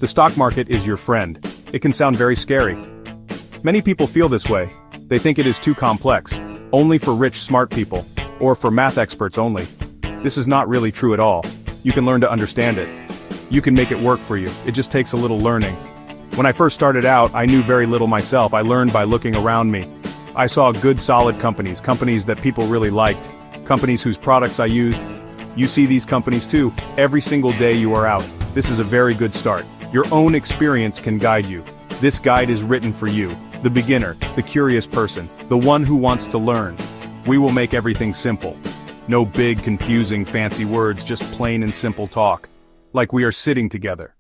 The stock market is your friend. It can sound very scary. Many people feel this way. They think it is too complex, only for rich, smart people, or for math experts only. This is not really true at all. You can learn to understand it. You can make it work for you. It just takes a little learning. When I first started out, I knew very little myself. I learned by looking around me. I saw good, solid companies that people really liked, companies whose products I used. You see these companies too, every single day you are out. This is a very good start. Your own experience can guide you. This guide is written for you, the beginner, the curious person, the one who wants to learn. We will make everything simple. No big, confusing, fancy words, just plain and simple talk. Like we are sitting together.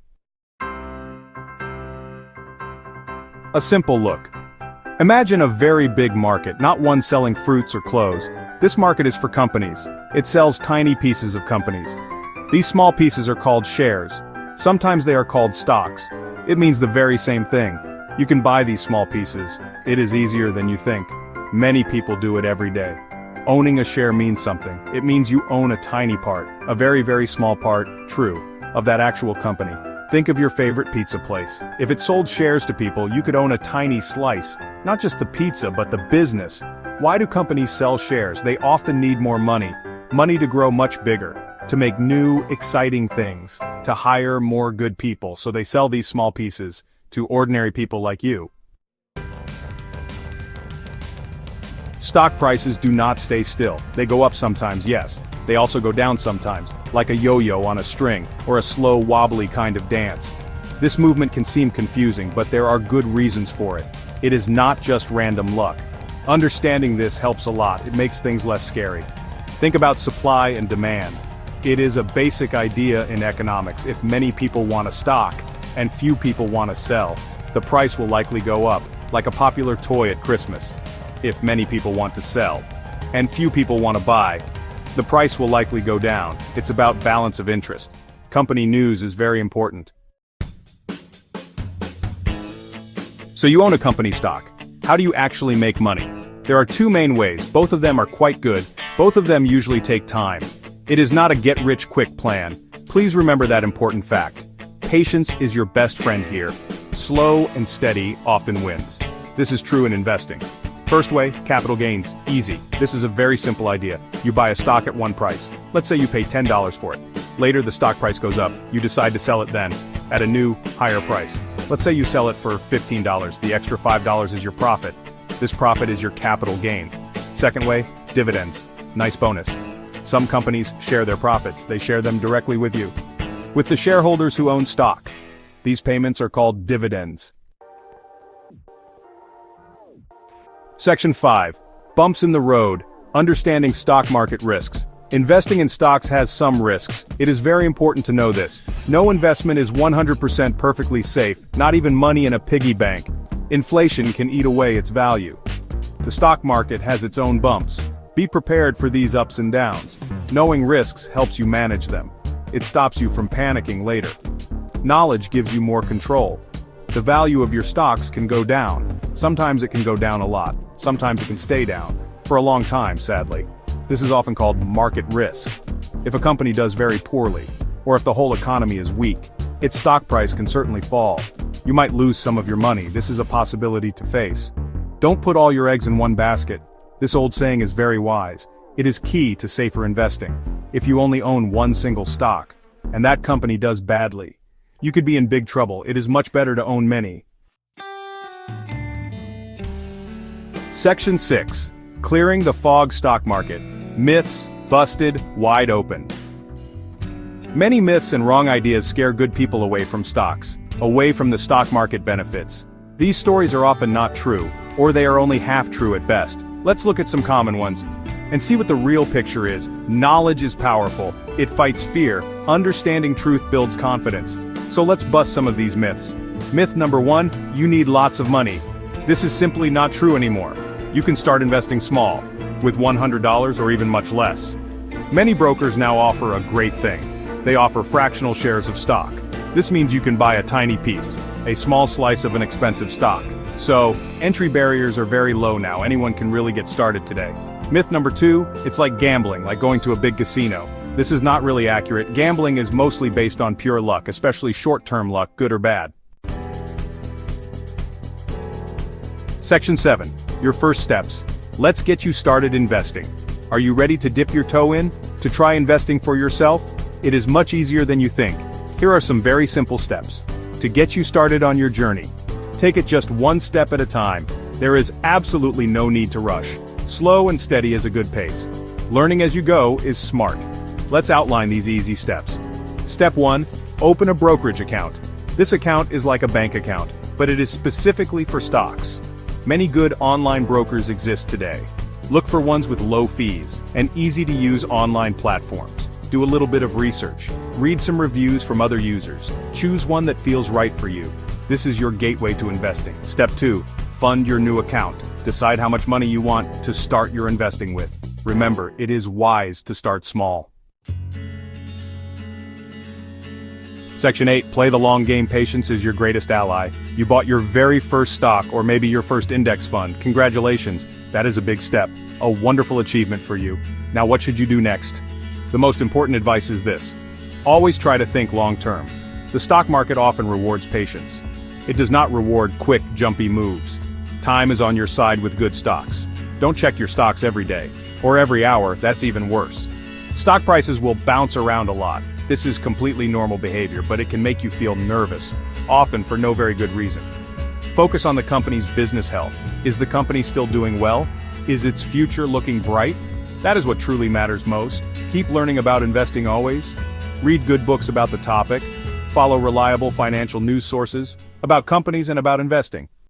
A simple look. Imagine a very big market, not one selling fruits or clothes. This market is for companies. It sells tiny pieces of companies. These small pieces are called shares. Sometimes they are called stocks. It means the very same thing. You can buy these small pieces. It is easier than you think. Many people do it every day. Owning a share means something. It means you own a tiny part, a very, very small part, true, of that actual company. Think of your favorite pizza place. If it sold shares to people, you could own a tiny slice. Not just the pizza, but the business. Why do companies sell shares? They often need more money. Money to grow much bigger. To make new, exciting things. To hire more good people, so they sell these small pieces to ordinary people like you. Stock prices do not stay still. They go up sometimes, yes. They also go down sometimes, like a yo-yo on a string, or a slow, wobbly kind of dance. This movement can seem confusing, but there are good reasons for it. It is not just random luck. Understanding this helps a lot. It makes things less scary. Think about supply and demand. It is a basic idea in economics. If many people want a stock, and few people want to sell, the price will likely go up, like a popular toy at Christmas. If many people want to sell, and few people want to buy, the price will likely go down. It's about balance of interest. Company news is very important. So you own a company stock. How do you actually make money? There are two main ways. Both of them are quite good. Both of them usually take time. It is not a get-rich-quick plan. Please remember that important fact. Patience is your best friend here. Slow and steady often wins. This is true in investing. First way, capital gains, easy. This is a very simple idea. You buy a stock at one price. Let's say you pay $10 for it. Later the stock price goes up. You decide to sell it then, at a new, higher price. Let's say you sell it for $15. The extra $5 is your profit. This profit is your capital gain. Second way, dividends. Nice bonus. Some companies share their profits. They share them directly with you. With the shareholders who own stock. These payments are called dividends. Section 5. Bumps in the road. Understanding stock market risks. Investing in stocks has some risks. It is very important to know this. No investment is 100% perfectly safe, not even money in a piggy bank. Inflation can eat away its value. The stock market has its own bumps. Be prepared for these ups and downs. Knowing risks helps you manage them. It stops you from panicking later. Knowledge gives you more control. The value of your stocks can go down. Sometimes it can go down a lot. Sometimes it can stay down. For a long time, sadly. This is often called market risk. If a company does very poorly, or if the whole economy is weak, its stock price can certainly fall. You might lose some of your money. This is a possibility to face. Don't put all your eggs in one basket. This old saying is very wise. It is key to safer investing. If you only own one single stock, and that company does badly, you could be in big trouble. It is much better to own many. Section 6. Clearing the fog stock market. Myths, busted, wide open. Many myths and wrong ideas scare good people away from stocks, away from the stock market benefits. These stories are often not true, or they are only half true at best. Let's look at some common ones and see what the real picture is. Knowledge is powerful. It fights fear. Understanding truth builds confidence. So let's bust some of these myths. Myth number 1, you need lots of money. This is simply not true anymore. You can start investing small, with $100 or even much less. Many brokers now offer a great thing. They offer fractional shares of stock. This means you can buy a tiny piece, a small slice of an expensive stock. So, entry barriers are very low now. Anyone can really get started today. Myth number 2, it's like gambling, like going to a big casino. This is not really accurate. Gambling is mostly based on pure luck, especially short-term luck, good or bad. Section 7. Your first steps. Let's get you started investing. Are you ready to dip your toe in? To try investing for yourself? It is much easier than you think. Here are some very simple steps to get you started on your journey. Take it just one step at a time. There is absolutely no need to rush. Slow and steady is a good pace. Learning as you go is smart. Let's outline these easy steps. Step 1. Open a brokerage account. This account is like a bank account, but it is specifically for stocks. Many good online brokers exist today. Look for ones with low fees and easy-to-use online platforms. Do a little bit of research. Read some reviews from other users. Choose one that feels right for you. This is your gateway to investing. Step 2. Fund your new account. Decide how much money you want to start your investing with. Remember, it is wise to start small. Section 8. Play the long game. Patience is your greatest ally. You bought your very first stock or maybe your first index fund. Congratulations. That is a big step. A wonderful achievement for you. Now what should you do next? The most important advice is this. Always try to think long-term. The stock market often rewards patience. It does not reward quick, jumpy moves. Time is on your side with good stocks. Don't check your stocks every day. Or every hour, that's even worse. Stock prices will bounce around a lot. This is completely normal behavior, but it can make you feel nervous, often for no very good reason. Focus on the company's business health. Is the company still doing well? Is its future looking bright? That is what truly matters most. Keep learning about investing always. Read good books about the topic. Follow reliable financial news sources about companies and about investing.